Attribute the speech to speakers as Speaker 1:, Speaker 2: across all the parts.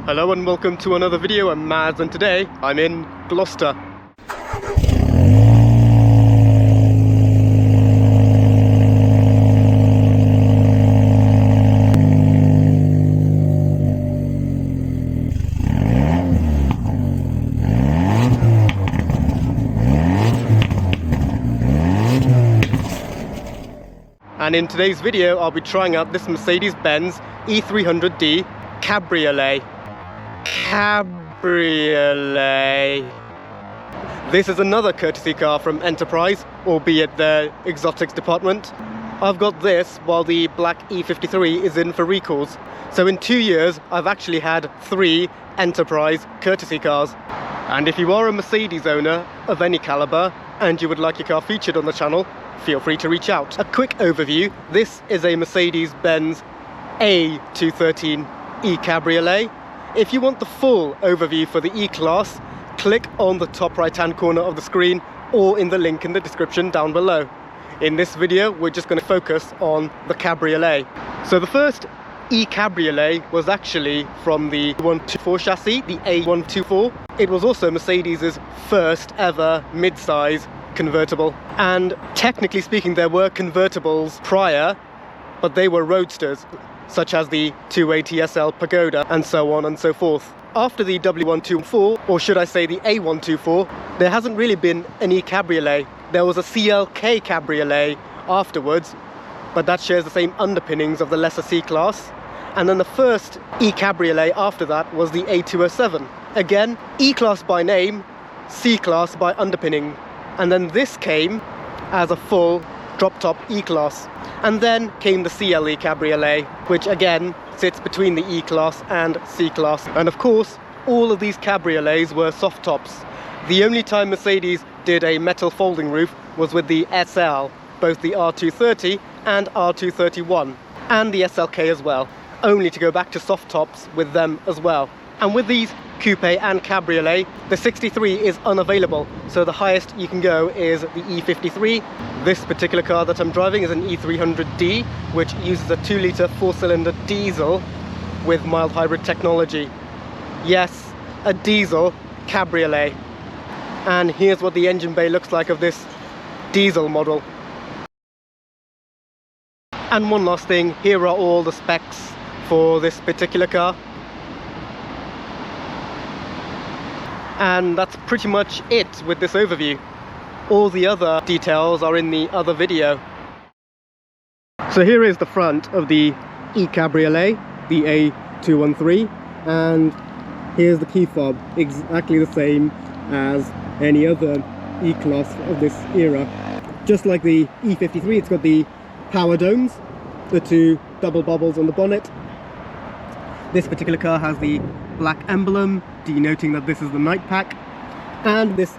Speaker 1: Hello and welcome to another video. I'm Mads and today I'm in Gloucester. And in today's video I'll be trying out this Mercedes-Benz E300d Cabriolet. This is another courtesy car from Enterprise, albeit their exotics department. I've got this while the black E53 is in for recalls. So in 2 years I've actually had 3 Enterprise courtesy cars. And if you are a Mercedes owner of any caliber and you would like your car featured on the channel, feel free to reach out. A quick overview: this is a Mercedes-Benz A238 e-cabriolet. If you want the full overview for the E-Class, click on the top right hand corner of the screen or in the link in the description down below. In this video we're just going to focus on the cabriolet. So the first e-cabriolet was actually from the 124 chassis, the A124. It was also Mercedes' first ever mid-size convertible, and technically speaking there were convertibles prior, but they were roadsters such as the 280 SL Pagoda and so on and so forth. After the W124, or should I say the A124, there hasn't really been an e-cabriolet. There was a CLK cabriolet afterwards, but that shares the same underpinnings of the lesser C-Class. And then the first e-cabriolet after that was the A207. Again, E-Class by name, C-Class by underpinning. And then this came as a full drop-top E-Class. And then came the CLE Cabriolet, which again sits between the E-Class and C-Class. And of course, all of these cabriolets were soft tops. The only time Mercedes did a metal folding roof was with the SL, both the R230 and R231, and the SLK as well, only to go back to soft tops with them as well. And with these coupe and cabriolet, the 63 is unavailable, so the highest you can go is the E53. This particular car that I'm driving is an E300d, which uses a 2-litre 4-cylinder diesel with mild hybrid technology. Yes, a diesel cabriolet. And here's what the engine bay looks like of this diesel model. And one last thing, here are all the specs for this particular car. And that's pretty much it with this overview. All the other details are in the other video. So here is the front of the e-cabriolet, the A213, and here's the key fob, exactly the same as any other E-Class of this era. Just like the E53, it's got the power domes, the 2 double bubbles on the bonnet. This particular car has the black emblem, denoting that this is the night pack, and this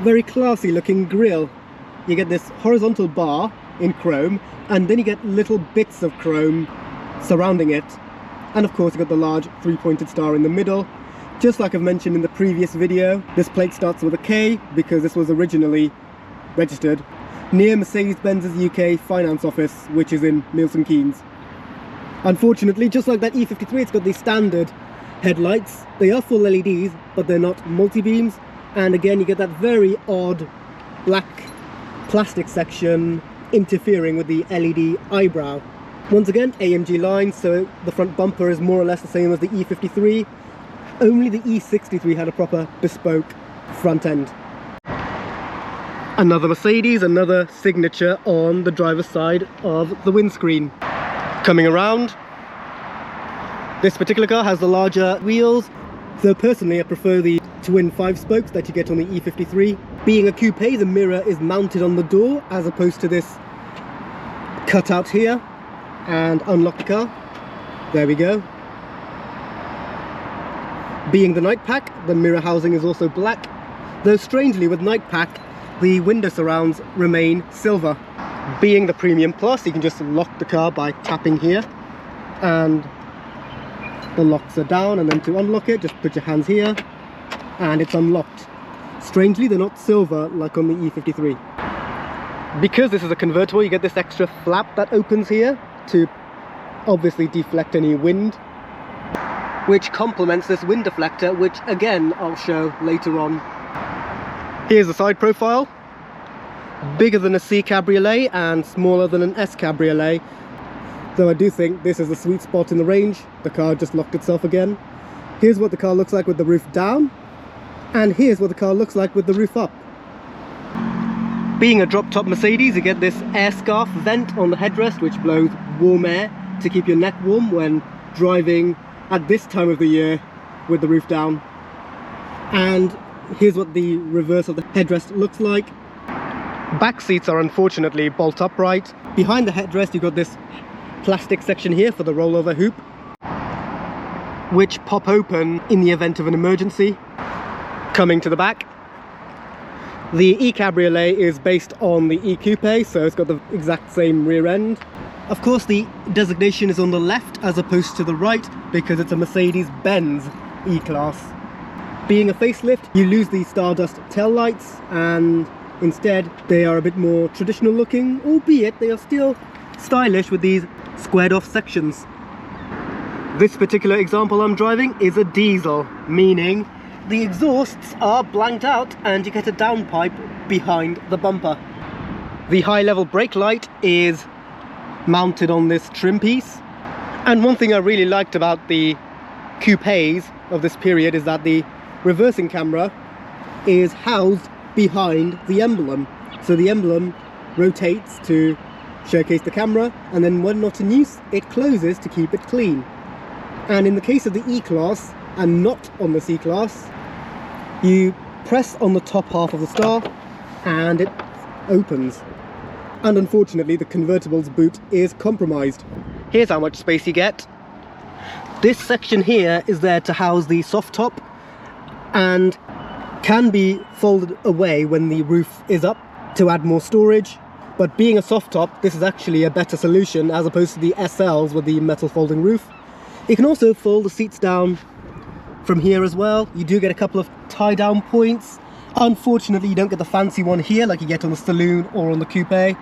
Speaker 1: very classy looking grille. You get this horizontal bar in chrome, and then you get little bits of chrome surrounding it, and of course you got the large 3-pointed star in the middle. Just like I've mentioned in the previous video, this plate starts with a K because this was originally registered near Mercedes-Benz's UK finance office, which is in Milton Keynes. Unfortunately, just like that E53, it's got the standard headlights. They are full LEDs, but they're not multi-beams. And again, you get that very odd black plastic section interfering with the LED eyebrow. Once again, AMG line, so the front bumper is more or less the same as the E53. Only the E63 had a proper bespoke front end. Another Mercedes, another signature on the driver's side of the windscreen. Coming around, this particular car has the larger wheels, though personally I prefer the twin 5-spokes that you get on the E53. Being a coupe, the mirror is mounted on the door as opposed to this cutout here. And unlock the car. There we go. Being the night pack, the mirror housing is also black, though strangely with night pack the window surrounds remain silver. Being the Premium Plus, you can just lock the car by tapping here, and the locks are down, and then to unlock it, just put your hands here, and it's unlocked. Strangely, they're not silver like on the E53. Because this is a convertible, you get this extra flap that opens here to obviously deflect any wind. which complements this wind deflector, which again I'll show later on. Here's the side profile, bigger than a C cabriolet and smaller than an S cabriolet, though I do think this is a sweet spot in the range. The car just locked itself again. Here's what the car looks like with the roof down, and here's what the car looks like with the roof up. Being a drop top Mercedes, you get this air scarf vent on the headrest which blows warm air to keep your neck warm when driving at this time of the year with the roof down. And here's what the reverse of the headrest looks like. Back seats are unfortunately bolt upright. Behind the headrest you've got this plastic section here for the rollover hoop, which pop open in the event of an emergency. Coming to the back, the e-cabriolet is based on the e-coupe, so it's got the exact same rear end. Of course the designation is on the left as opposed to the right because it's a Mercedes-Benz E-Class. Being a facelift, you lose the Stardust tail lights and instead they are a bit more traditional looking, albeit they are still stylish with these squared off sections. This particular example I'm driving is a diesel, meaning the exhausts are blanked out and you get a downpipe behind the bumper. The high level brake light is mounted on this trim piece. And one thing I really liked about the coupes of this period is that the reversing camera is housed behind the emblem. So the emblem rotates to showcase the camera, and then when not in use, it closes to keep it clean. And in the case of the E-Class, and not on the C-Class, you press on the top half of the star and it opens. And unfortunately the convertible's boot is compromised. Here's how much space you get. This section here is there to house the soft top and can be folded away when the roof is up to add more storage. But being a soft top, this is actually a better solution as opposed to the SLs with the metal folding roof. You can also fold the seats down from here as well. You do get a couple of tie down points. Unfortunately you don't get the fancy one here like you get on the saloon or on the coupe.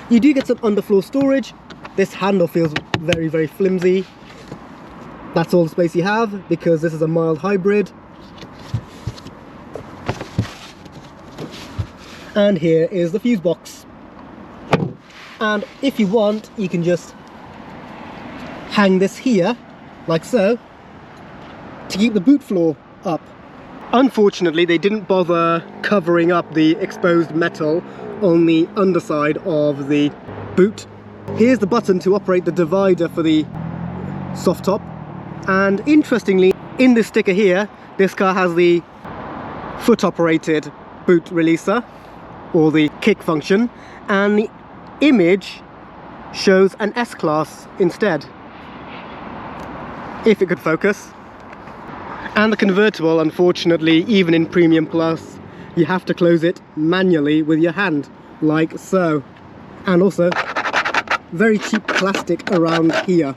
Speaker 1: You do get some underfloor storage. This handle feels very, very flimsy. That's all the space you have because this is a mild hybrid. And here is the fuse box. And if you want, you can just hang this here like so to keep the boot floor up. Unfortunately they didn't bother covering up the exposed metal on the underside of the boot. Here's the button to operate the divider for the soft top, and interestingly in this sticker here this car has the foot operated boot releaser or the kick function, and the image shows an S-Class instead, if it could focus. And the convertible, unfortunately, even in Premium Plus, you have to close it manually with your hand, like so. And also, very cheap plastic around here.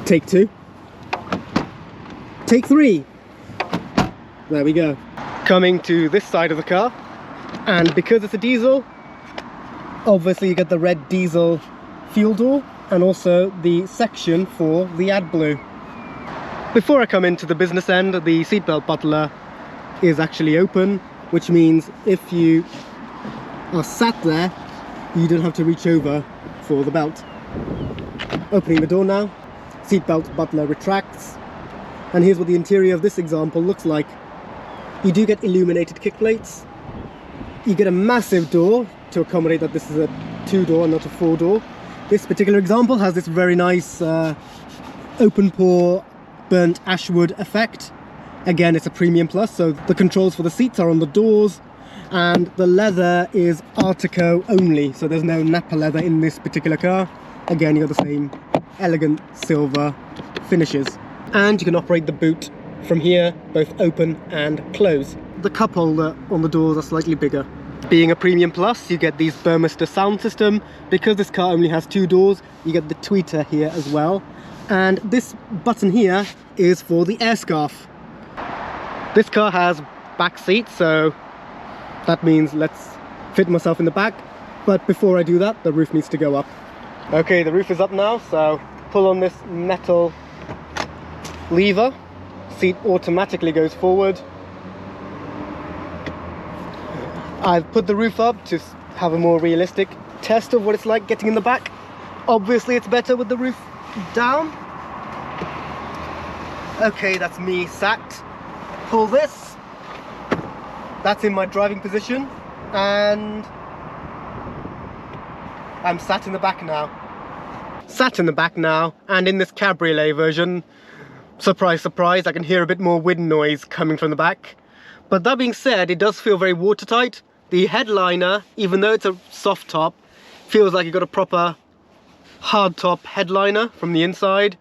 Speaker 1: Take two. Take three. There we go. Coming to this side of the car, and because it's a diesel, obviously you get the red diesel fuel door and also the section for the AdBlue. Before I come into the business end, the seatbelt butler is actually open, which means if you are sat there, you don't have to reach over for the belt. Opening the door now, seatbelt butler retracts, and here's what the interior of this example looks like. You do get illuminated kick plates. You get a massive door to accommodate that this is a 2-door and not a 4-door. This particular example has this very nice open pore burnt ashwood effect. Again, it's a Premium Plus, so the controls for the seats are on the doors, and the leather is Artico only, so there's no Napa leather in this particular car. Again, you got the same elegant silver finishes, and you can operate the boot from here, both open and close. The cup holder on the doors are slightly bigger. Being a Premium Plus, you get these Burmester sound system. Because this car only has 2 doors, you get the tweeter here as well. And this button here is for the air scarf. This car has back seats, so that means let's fit myself in the back. But before I do that, the roof needs to go up. Okay, the roof is up now, so pull on this metal lever, seat automatically goes forward. I've put the roof up to have a more realistic test of what it's like getting in the back. Obviously it's better with the roof down. Okay, that's me sat. Pull this. That's in my driving position, and I'm sat in the back now. Sat in the back now, and in this cabriolet version, surprise surprise, I can hear a bit more wind noise coming from the back. But that being said, it does feel very watertight. The headliner, even though it's a soft top, feels like you've got a proper hard top headliner from the inside.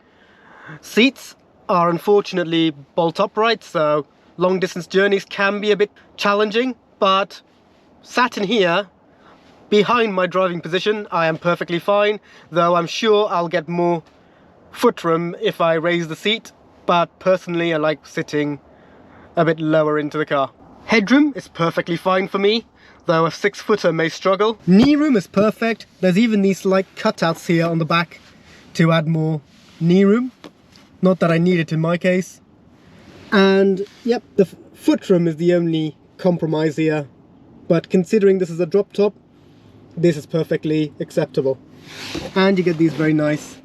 Speaker 1: Seats are unfortunately bolt upright, so long distance journeys can be a bit challenging, but sat in here behind my driving position I am perfectly fine, though I'm sure I'll get more footroom if I raise the seat, but personally I like sitting a bit lower into the car. Headroom is perfectly fine for me, though a 6-footer may struggle. Knee room is perfect. There's even these slight cutouts here on the back to add more knee room. Not that I need it in my case. And yep, the footroom is the only compromise here, but considering this is a drop top, this is perfectly acceptable. And you get these very nice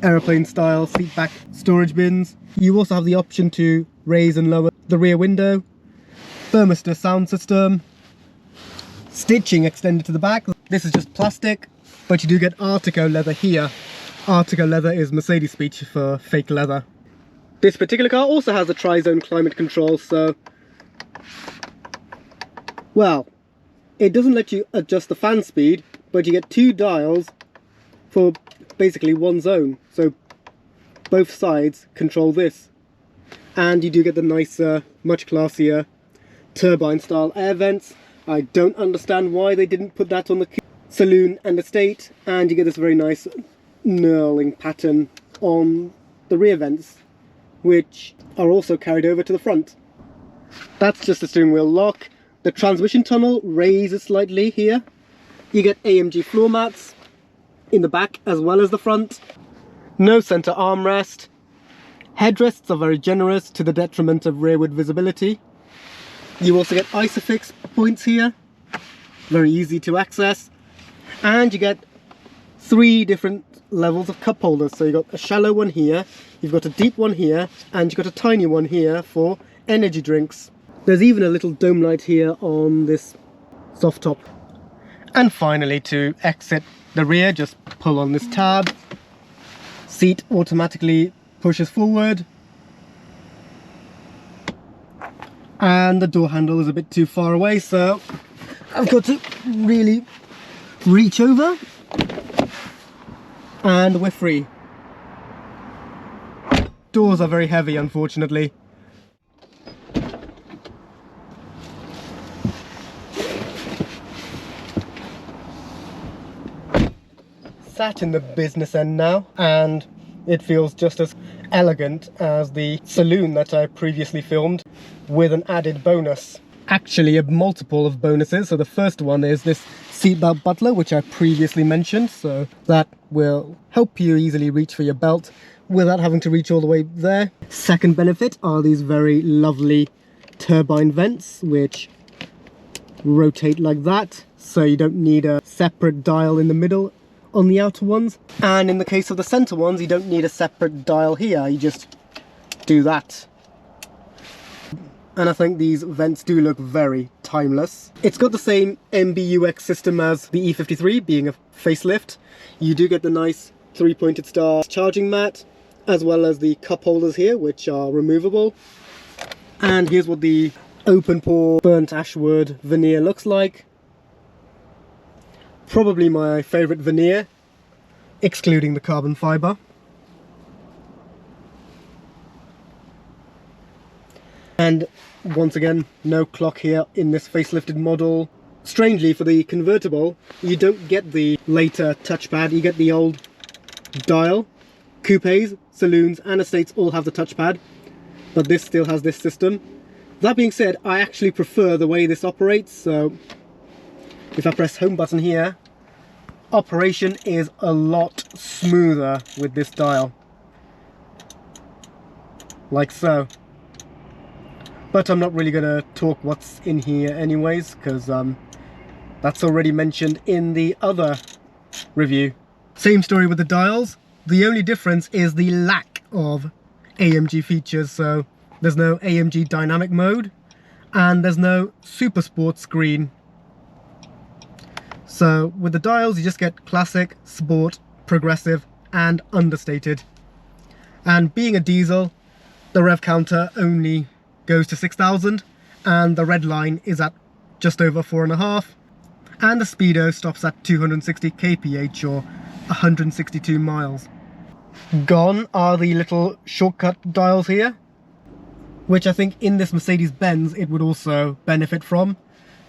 Speaker 1: aeroplane style seat back storage bins. You also have the option to raise and lower the rear window, thermistor sound system, stitching extended to the back. This is just plastic, but you do get Artico leather here. Artico leather is Mercedes speech for fake leather. This particular car also has a tri-zone climate control, so well, it doesn't let you adjust the fan speed, but you get 2 dials for basically one zone, so both sides control this. And you do get the nicer, much classier turbine style air vents. I don't understand why they didn't put that on the saloon and estate, and you get this very nice knurling pattern on the rear vents, which are also carried over to the front. That's just the steering wheel lock. The transmission tunnel raises slightly here. You get AMG floor mats in the back as well as the front. No center armrest. Headrests are very generous to the detriment of rearward visibility. You also get ISOFIX points here, very easy to access. And you get 3 different levels of cup holders. So you've got a shallow one here, you've got a deep one here, and you've got a tiny one here for energy drinks. There's even a little dome light here on this soft top. And finally, to exit the rear, just pull on this tab. Seat automatically pushes forward. And the door handle is a bit too far away, so I've got to really reach over. And we're free. Doors are very heavy, unfortunately. Sat in the business end now, and it feels just as elegant as the saloon that I previously filmed, with an added bonus. Actually a multiple of bonuses. So the first one is this seatbelt butler, which I previously mentioned, so that will help you easily reach for your belt without having to reach all the way there. Second benefit are these very lovely turbine vents, which rotate like that, so you don't need a separate dial in the middle on the outer ones. And in the case of the center ones, you don't need a separate dial here, you just do that. And I think these vents do look very timeless. It's got the same MBUX system as the E53, being a facelift. You do get the nice 3-pointed star charging mat, as well as the cup holders here, which are removable. And here's what the open pore burnt ashwood veneer looks like. Probably my favourite veneer, excluding the carbon fibre. And once again, no clock here in this facelifted model. Strangely, for the convertible, you don't get the later touchpad, you get the old dial. Coupes, saloons and estates all have the touchpad, but this still has this system. That being said, I actually prefer the way this operates, so if I press home button here, operation is a lot smoother with this dial, like so. But I'm not really going to talk what's in here anyways, because that's already mentioned in the other review. Same story with the dials. The only difference is the lack of AMG features. So there's no AMG dynamic mode and there's no super sport screen. So with the dials you just get classic, sport, progressive and understated. And being a diesel, the rev counter only goes to 6,000 and the red line is at just over 4.5, and the speedo stops at 260 kph or 162 miles. Gone are the little shortcut dials here, which I think in this Mercedes-Benz it would also benefit from.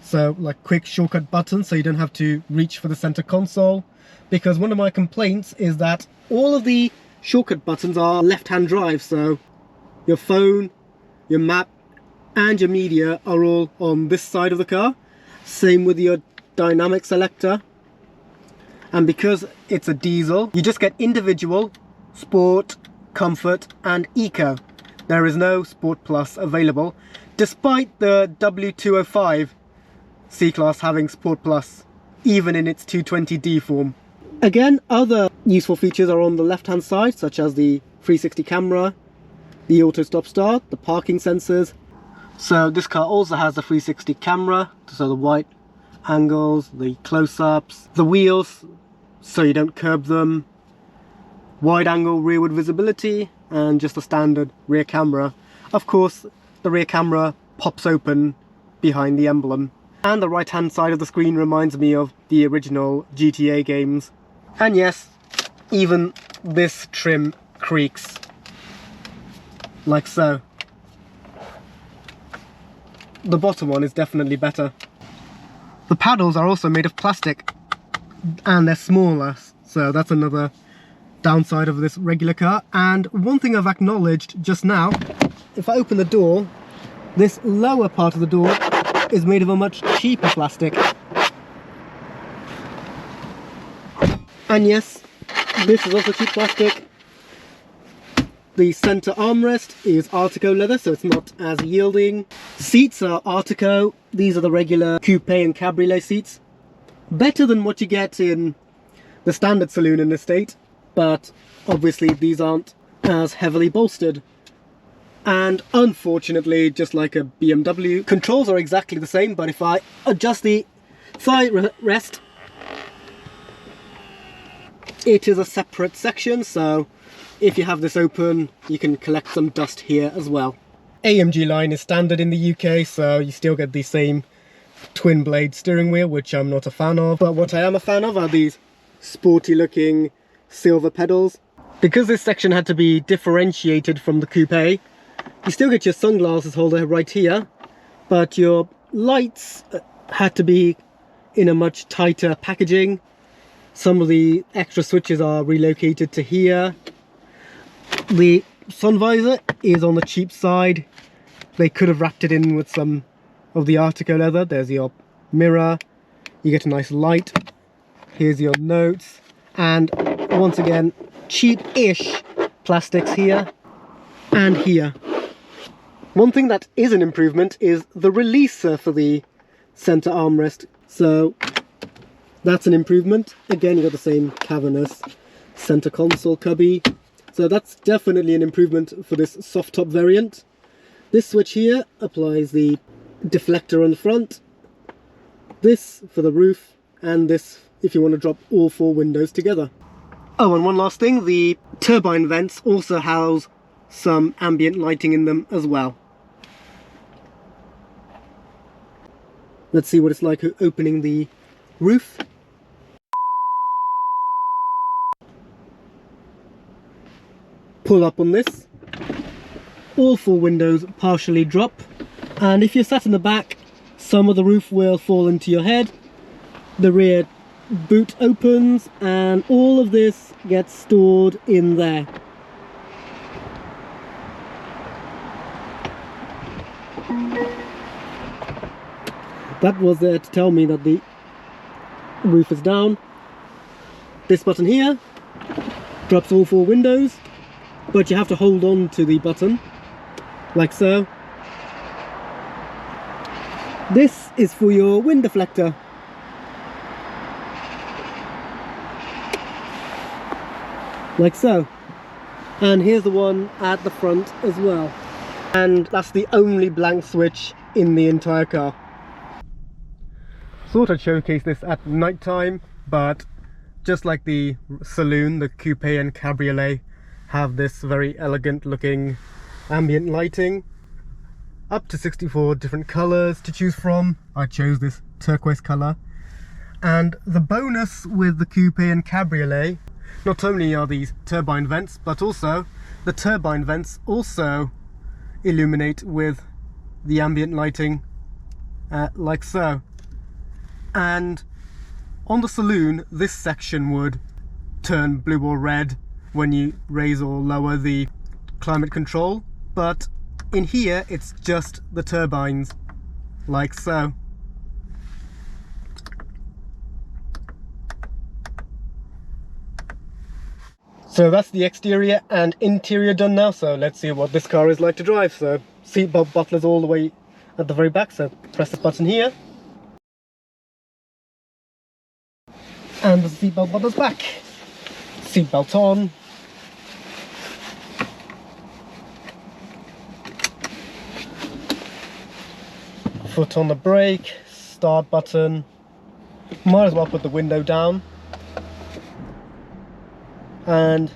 Speaker 1: So like quick shortcut buttons, so you don't have to reach for the center console, because one of my complaints is that all of the shortcut buttons are left-hand drive, so your phone, your map and your media are all on this side of the car. Same with your dynamic selector. And because it's a diesel, you just get individual, sport, comfort and eco. There is no Sport Plus available, despite the W205 C-Class having Sport Plus, even in its 220d form. Again, other useful features are on the left hand side, such as the 360 camera, the auto stop start, the parking sensors. So this car also has the 360 camera, so the wide angles, the close-ups, the wheels so you don't curb them, wide angle rearward visibility and just a standard rear camera. Of course the rear camera pops open behind the emblem. And the right hand side of the screen reminds me of the original GTA games. And yes, even this trim creaks, like so. The bottom one is definitely better. The paddles are also made of plastic and they're smaller, so that's another downside of this regular car. And one thing I've acknowledged just now, if I open the door, this lower part of the door is made of a much cheaper plastic. And yes, this is also cheap plastic. The center armrest is Artico leather, so it's not as yielding. Seats are Artico. These are the regular coupe and cabriolet seats. Better than what you get in the standard saloon in estate, but obviously these aren't as heavily bolstered. And unfortunately, just like a BMW, controls are exactly the same, but if I adjust the thigh rest, it is a separate section, so if you have this open, you can collect some dust here as well. AMG line is standard in the UK, so you still get the same twin blade steering wheel, which I'm not a fan of. But what I am a fan of are these sporty looking silver pedals. Because this section had to be differentiated from the coupe, you still get your sunglasses holder right here, but your lights had to be in a much tighter packaging. Some of the extra switches are relocated to here. The sun visor is on the cheap side. They could have wrapped it in with some of the Artico leather. There's your mirror, you get a nice light, here's your notes, and once again cheap-ish plastics here and here. One thing that is an improvement is the releaser for the center armrest, so that's an improvement. Again, you got the same cavernous center console cubby, so that's definitely an improvement for this soft top variant. This switch here applies the deflector on the front, this for the roof, and this if you want to drop all four windows together. Oh, and one last thing, the turbine vents also house some ambient lighting in them as well. Let's see what it's like opening the roof. Pull up on this. All four windows partially drop, and if you're sat in the back, some of the roof will fall into your head. The rear boot opens and all of this gets stored in there. That was there to tell me that the roof is down. This button here drops all 4 windows, but you have to hold on to the button, like so. This is for your wind deflector. Like so. And here's the one at the front as well. And that's the only blank switch in the entire car. Thought I'd showcase this at night time, but just like the saloon, the coupe and cabriolet have this very elegant looking ambient lighting. Up to 64 different colours to choose from. I chose this turquoise colour. And the bonus with the coupe and cabriolet, not only are these turbine vents, but also the turbine vents also illuminate with the ambient lighting like so. And on the saloon, this section would turn blue or red when you raise or lower the climate control, but in here it's just the turbines, like so. So that's the exterior and interior done now, so let's see what this car is like to drive. So seatbelt buckler's all the way at the very back, so press the button here. And the seatbelt button's back. Seatbelt on. Foot on the brake, start button. Might as well put the window down. And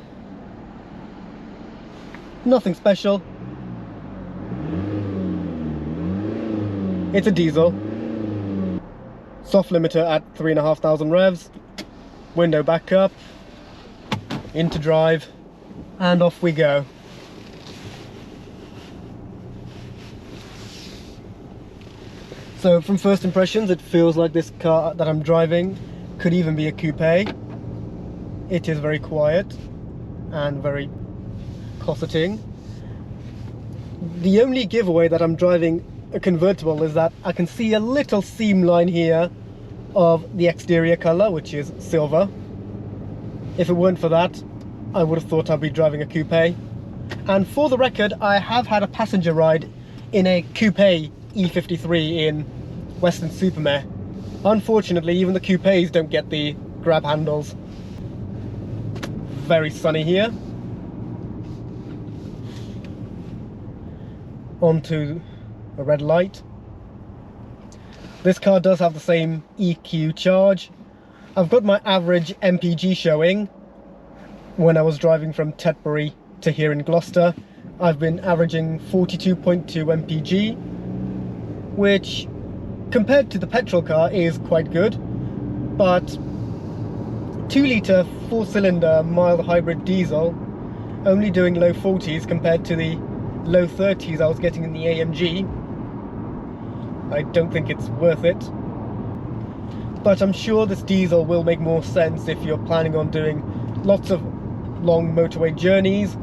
Speaker 1: nothing special. It's a diesel. Soft limiter at 3,500 revs. Window back up. Into drive. And off we go. So from first impressions, it feels like this car that I'm driving could even be a coupe. It is very quiet and very cosseting. The only giveaway that I'm driving a convertible is that I can see a little seam line here of the exterior colour, which is silver. If it weren't for that, I would have thought I'd be driving a coupe. And for the record, I have had a passenger ride in a coupe E53 in Weston-super-Mare. Unfortunately, even the coupes don't get the grab handles. Very sunny here. Onto a red light. This car does have the same EQ charge. I've got my average MPG showing. When I was driving from Tetbury to here in Gloucester, I've been averaging 42.2 MPG, which compared to the petrol car is quite good, but 2-litre 4-cylinder mild hybrid diesel only doing low 40s compared to the low 30s I was getting in the AMG. I don't think it's worth it, but I'm sure this diesel will make more sense if you're planning on doing lots of long motorway journeys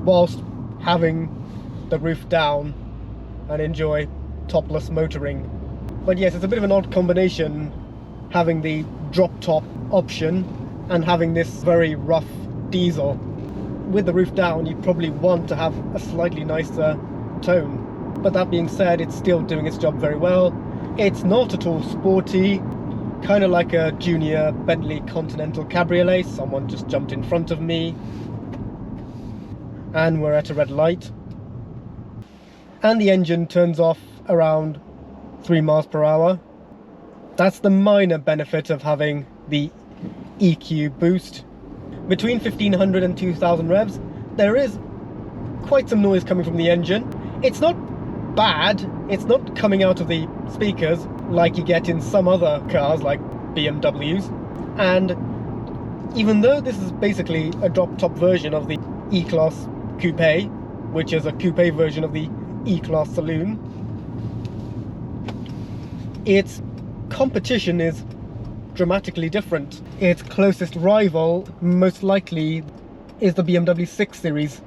Speaker 1: whilst having the roof down and enjoy topless motoring. But yes, it's a bit of an odd combination having the drop top option and having this very rough diesel. With the roof down, you'd probably want to have a slightly nicer tone. But that being said, it's still doing its job very well. It's not at all sporty, kind of like a junior Bentley Continental Cabriolet. Someone just jumped in front of me. And we're at a red light. And the engine turns off around 3 miles per hour. That's the minor benefit of having the EQ boost. Between 1500 and 2000 revs, there is quite some noise coming from the engine. It's not bad, it's not coming out of the speakers like you get in some other cars like BMWs. And even though this is basically a drop-top version of the E-Class Coupe, which is a coupe version of the E-Class Saloon, its competition is dramatically different. Its closest rival, most likely, is the BMW 6 Series.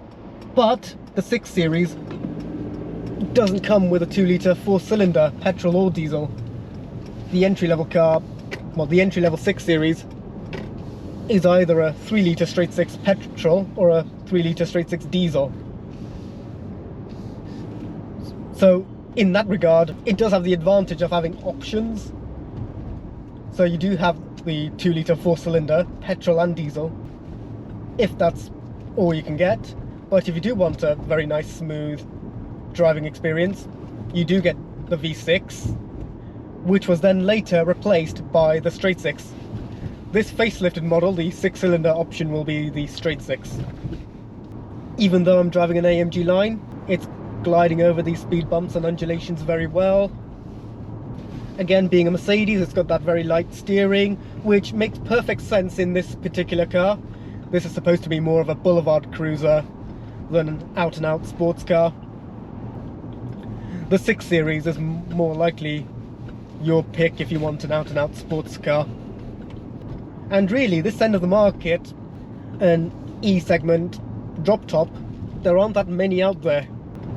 Speaker 1: But the 6 Series doesn't come with a 2-litre 4-cylinder petrol or diesel. The entry-level car, well, the entry-level 6 Series is either a 3-litre straight six petrol or a 3-litre straight six diesel. So in that regard, it does have the advantage of having options. So you do have the 2-litre 4-cylinder petrol and diesel, if that's all you can get. But if you do want a very nice smooth driving experience, you do get the V6, which was then later replaced by the straight six. This facelifted model, the 6-cylinder option, will be the straight six. Even though I'm driving an AMG line, it's gliding over these speed bumps and undulations very well. Again, being a Mercedes, it's got that very light steering, which makes perfect sense in this particular car. This is supposed to be more of a boulevard cruiser than an out-and-out sports car. The 6 Series is more likely your pick if you want an out-and-out sports car. And really, this end of the market, an E-segment drop top, there aren't that many out there.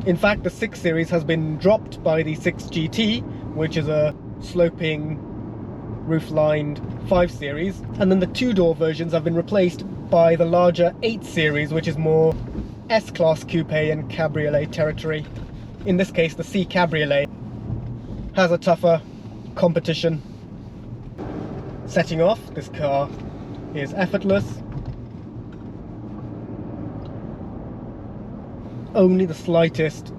Speaker 1: In fact, the 6 Series has been dropped by the 6 GT, which is a sloping, roof-lined 5 Series, and then the 2-door versions have been replaced by the larger 8 Series, which is more S-Class coupe and cabriolet territory. In this case, the e-cabriolet has a tougher competition. Setting off, this car is effortless. Only the slightest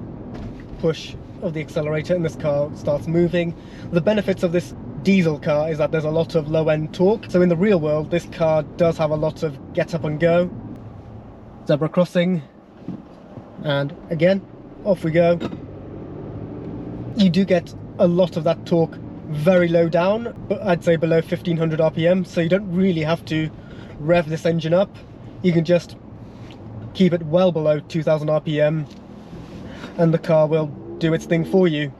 Speaker 1: push of the accelerator and this car starts moving. The benefits of this diesel car is that there's a lot of low-end torque, so in the real world this car does have a lot of get up and go. Zebra crossing, and again, off we go. You do get a lot of that torque very low down, but I'd say below 1500 RPM, so you don't really have to rev this engine up. You can just keep it well below 2000 RPM and the car will do its thing for you.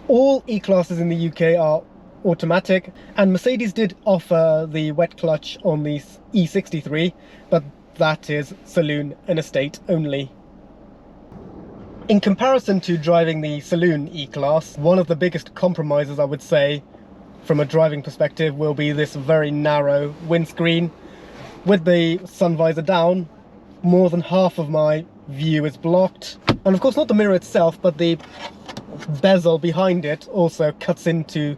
Speaker 1: All E-classes in the UK are automatic, and Mercedes did offer the wet clutch on the E63, but that is saloon and estate only. In comparison to driving the saloon E-Class, one of the biggest compromises, I would say, from a driving perspective, will be this very narrow windscreen. With the sun visor down, more than half of my view is blocked. And of course not the mirror itself, but the bezel behind it also cuts into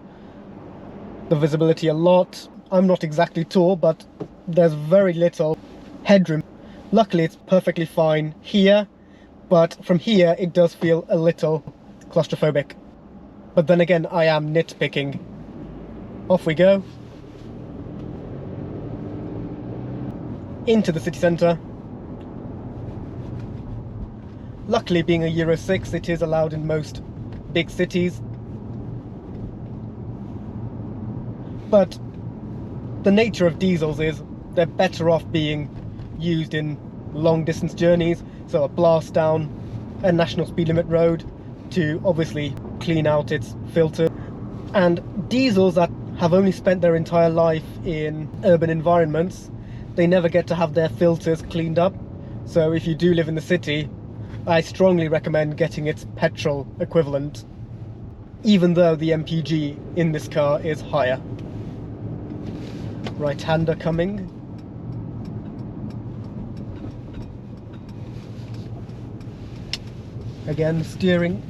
Speaker 1: the visibility a lot. I'm not exactly tall, but there's very little headroom. Luckily it's perfectly fine here, but from here it does feel a little claustrophobic. But then again, I am nitpicking. Off we go. Into the city centre. Luckily, being a Euro 6, it is allowed in most big cities. But the nature of diesels is they're better off being used in long distance journeys, so a blast down a national speed limit road to obviously clean out its filter. And diesels that have only spent their entire life in urban environments, they never get to have their filters cleaned up. So if you do live in the city, I strongly recommend getting its petrol equivalent, even though the MPG in this car is higher. Right-hander coming. Again, steering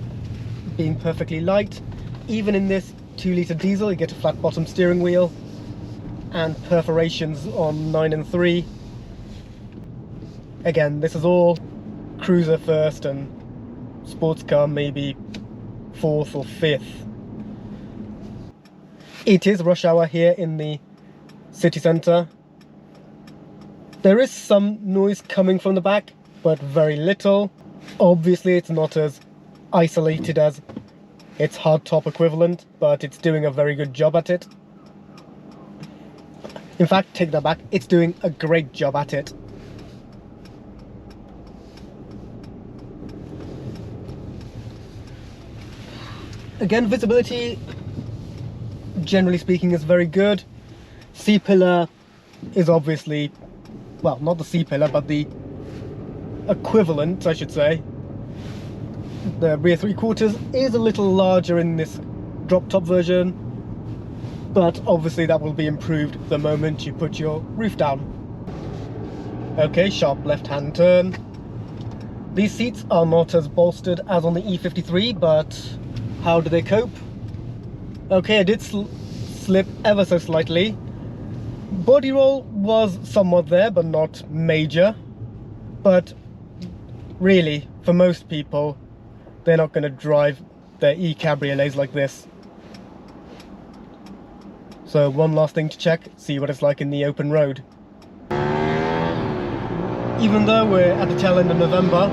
Speaker 1: being perfectly light. Even in this 2-litre diesel, you get a flat bottom steering wheel and perforations on 9 and 3. Again, this is all cruiser first and sports car maybe 4th or 5th. It is rush hour here in the city centre. There is some noise coming from the back, but very little. Obviously it's not as isolated as its hardtop equivalent, but it's doing a very good job at it. In fact, take that back, it's doing a great job at it. Again, visibility, generally speaking, is very good. C-pillar is obviously, well, not the C-pillar, but the equivalent, I should say. The rear 3/4 is a little larger in this drop-top version, but obviously that will be improved the moment you put your roof down. Okay, sharp left-hand turn. These seats are not as bolstered as on the E53, but how do they cope? Okay, I did slip ever so slightly. Body roll was somewhat there, but not major. But really, for most people, they're not going to drive their e-cabriolets like this. So one last thing to check, see what it's like in the open road. Even though we're at the tail end of November,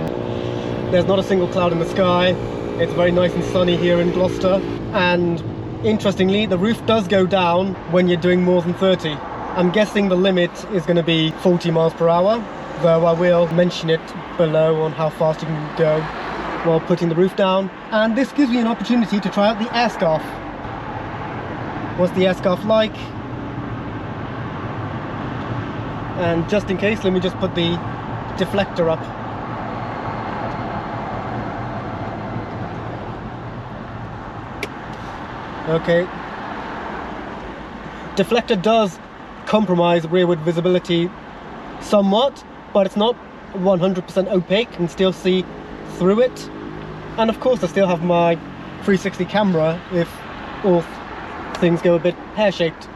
Speaker 1: there's not a single cloud in the sky. It's very nice and sunny here in Gloucester. And interestingly, the roof does go down when you're doing more than 30. I'm guessing the limit is going to be 40 miles per hour, though I will mention it below on how fast you can go while putting the roof down. And this gives me an opportunity to try out the air scarf. What's the air scarf like? And just in case, let me just put the deflector up. Okay. Deflector does compromise rearward visibility somewhat, but it's not 100% opaque. You can still see through it. And of course I still have my 360 camera if all things go a bit pear-shaped.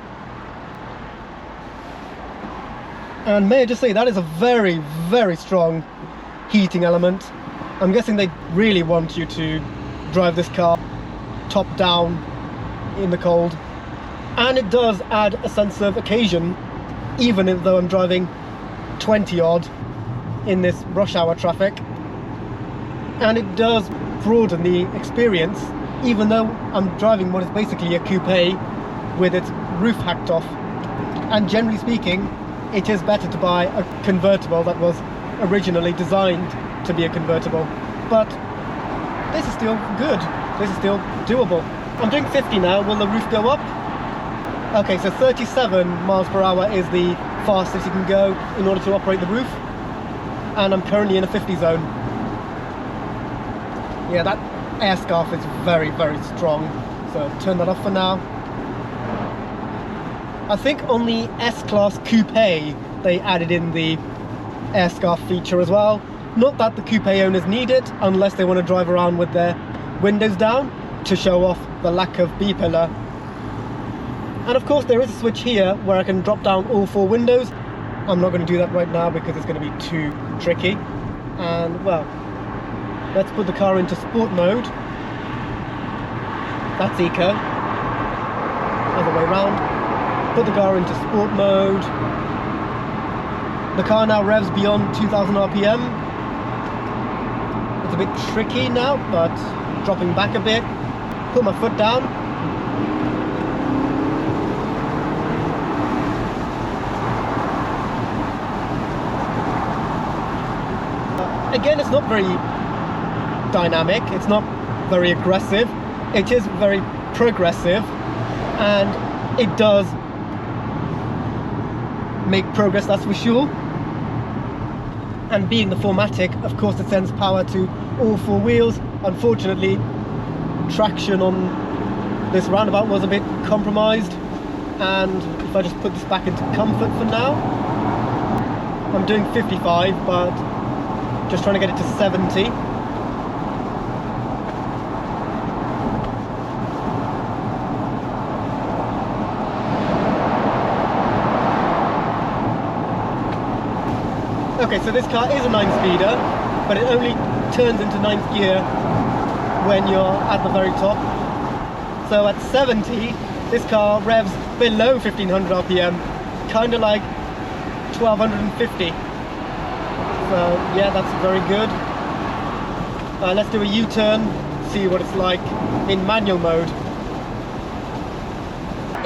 Speaker 1: And may I just say, that is a very, very strong heating element. I'm guessing they really want you to drive this car top down in the cold. And it does add a sense of occasion, even though I'm driving 20 odd in this rush hour traffic. And it does broaden the experience, even though I'm driving what is basically a coupe with its roof hacked off. And generally speaking, it is better to buy a convertible that was originally designed to be a convertible. But this is still good. This is still doable. I'm doing 50 now. Will the roof go up? Okay, so 37 miles per hour is the fastest you can go in order to operate the roof. And I'm currently in a 50 zone. Yeah, that air scarf is very, very strong. So turn that off for now. I think on the S-Class Coupe they added in the air scarf feature as well. Not that the coupe owners need it unless they want to drive around with their windows down to show off the lack of B-pillar. And of course there is a switch here where I can drop down all 4 windows. I'm not going to do that right now because it's going to be too tricky. And well, let's put the car into sport mode. That's eco. Other way around. Put the car into sport mode. The car now revs beyond 2000 RPM. It's a bit tricky now, but dropping back a bit. Put my foot down. Again, it's not very dynamic. It's not very aggressive. It is very progressive, and it does make progress, that's for sure. And being the 4MATIC, of course it sends power to all 4 wheels. Unfortunately, traction on this roundabout was a bit compromised, and if I just put this back into comfort for now, I'm doing 55, but just trying to get it to 70. Okay, so this car is a 9-speeder, but it only turns into 9th gear when you're at the very top. So at 70, this car revs below 1500 RPM, kind of like 1250. So yeah, that's very good. Let's do a U-turn, see what it's like in manual mode.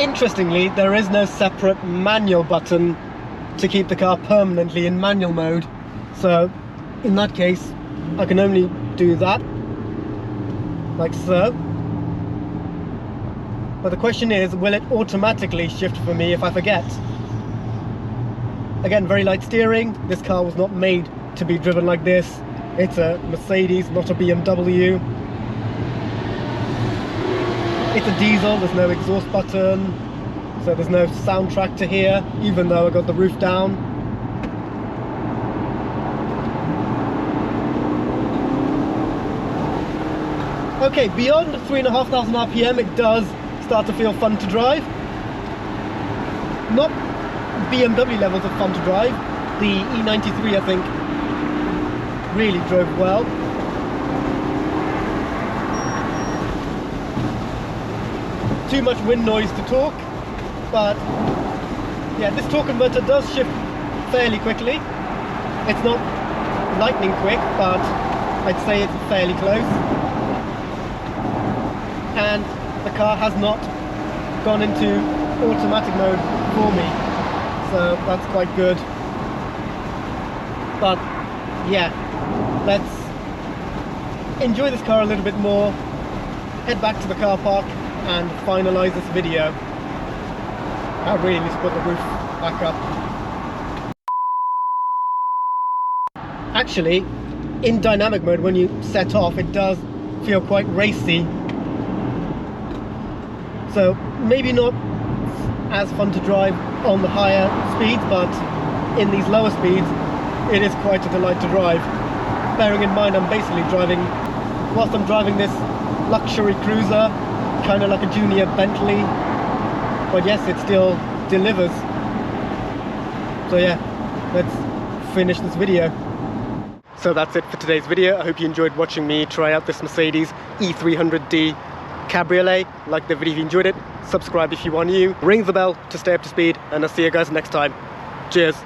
Speaker 1: Interestingly, there is no separate manual button to keep the car permanently in manual mode. So in that case, I can only do that, like so. But the question is, will it automatically shift for me if I forget? Again, very light steering. This car was not made to be driven like this. It's a Mercedes, not a BMW. It's a diesel, there's no exhaust button. so there's no soundtrack to hear, even though I got the roof down. Okay, beyond 3,500 RPM it does start to feel fun to drive. Not BMW levels of fun to drive. The E93 I think really drove well. Too much wind noise to talk, but yeah, this torque converter does shift fairly quickly. It's not lightning quick, but I'd say it's fairly close. And the car has not gone into automatic mode for me, so that's quite good. But yeah, let's enjoy this car a little bit more, head back to the car park and finalize this video. I really need to put the roof back up. Actually, in dynamic mode, when you set off, it does feel quite racy. So maybe not as fun to drive on the higher speeds, but in these lower speeds, it is quite a delight to drive. Bearing in mind, I'm basically driving, whilst I'm driving this luxury cruiser, kind of like a junior Bentley, but yes, it still delivers. So yeah, let's finish this video. So that's it for today's video. I hope you enjoyed watching me try out this Mercedes E300d Cabriolet. Like the video if you enjoyed it, subscribe if you are new, ring the bell to stay up to speed, and I'll see you guys next time. Cheers.